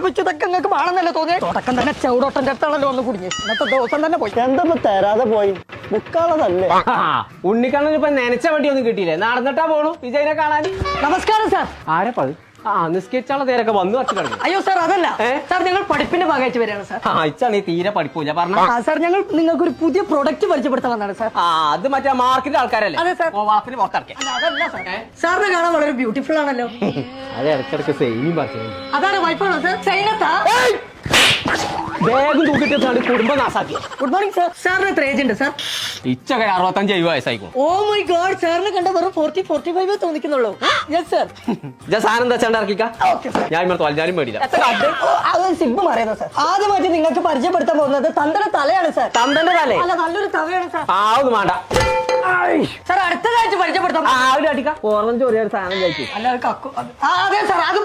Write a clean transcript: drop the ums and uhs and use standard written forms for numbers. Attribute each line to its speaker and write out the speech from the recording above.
Speaker 1: കൊച്ചു ഇതൊക്കെ നിങ്ങൾക്ക് വേണമെന്നല്ലേ തോന്നിയ തുടക്കം തന്നെ ചവിടോട്ടന്റെ അടുത്താണല്ലോ ഒന്ന് കുടുങ്ങി ഇന്നത്തെ ദിവസം തന്നെ പോയി.
Speaker 2: എന്താ തരാതെ പോയി ബുക്കാളതല്ലേ?
Speaker 3: ഉണ്ണിക്കണ്ണൻ ഇപ്പൊ നനച്ച വണ്ടി ഒന്നും കിട്ടിയില്ലേ? നടന്നിട്ടാ പോണു വിജയനെ കാണാൻ.
Speaker 1: നമസ്കാരം സാർ.
Speaker 3: ആരപ്പ നിസ്കരിച്ചുള്ള നേരൊക്കെ വന്നു വച്ചു കളഞ്ഞു.
Speaker 1: അയ്യോ സാർ അതല്ല സാർ, ഞങ്ങൾ പഠിപ്പിന്റെ ഭാഗമായിട്ട് വരികയാണ് സാർ.
Speaker 3: ഇച്ചാണ് തീരെ പഠിപ്പില്ല പറഞ്ഞ
Speaker 1: സാർ. ഞങ്ങൾ നിങ്ങൾക്ക് ഒരു പുതിയ പ്രൊഡക്റ്റ് പരിചയപ്പെടുത്താൻ വന്നതാണ് സാർ.
Speaker 3: അത് മറ്റേ മാർക്കിന്റെ ആൾക്കാരല്ലേ?
Speaker 1: അതെ സാർ.
Speaker 3: വാക്കിന് പുറത്തിറക്കിയ
Speaker 1: അതല്ല സാർ. സാറിനെ കാണാൻ വളരെ ബ്യൂട്ടിഫുൾ ആണല്ലോ.
Speaker 3: അത് ഇടയ്ക്കിടയ്ക്ക് സെയിം പറഞ്ഞു.
Speaker 1: അതാണ് വൈഫാണോ സാർ? സൈനത്താ?
Speaker 3: ബാഗും തൂക്കിട്ടാണ് കുടുംബം നാസാക്കി.
Speaker 1: Good morning sir. സാറിന് എത്ര ഏജ് ഉണ്ട് സാർ?
Speaker 3: ഇച്ചൊക്കെ 65 വയസ്സായിക്കും.
Speaker 1: ഓ മൈ ഗോഡ്, സാറിനെ കണ്ട വെറും 40-45 തോന്നിക്കുന്നുള്ളൂ. Yes sir.
Speaker 3: സാധനം എന്താ ചേട്ടാ ഇറക്കിക്കാം. ഞാൻ ഇവിടെ തോൽഞ്ഞാലും മേടില്ല.
Speaker 1: Zip മാറിയതോ sir? ആദ്യമായിട്ട് നിങ്ങൾക്ക് പരിചയപ്പെടുത്താൻ പോകുന്നത് തന്തയുടെ തലയാണ് സാർ.
Speaker 3: തന്തന്റെ തലേ?
Speaker 1: അല്ല, നല്ലൊരു തവയാണ് സാർ.
Speaker 3: ഒന്നും വേണ്ട
Speaker 1: സാർ. അടുത്തതായിട്ട് പരിചയപ്പെടുത്താം.
Speaker 3: ഓറഞ്ച് ഒരു സാധനം കഴിക്കും.
Speaker 1: അല്ല, അതെ സാർ. അത്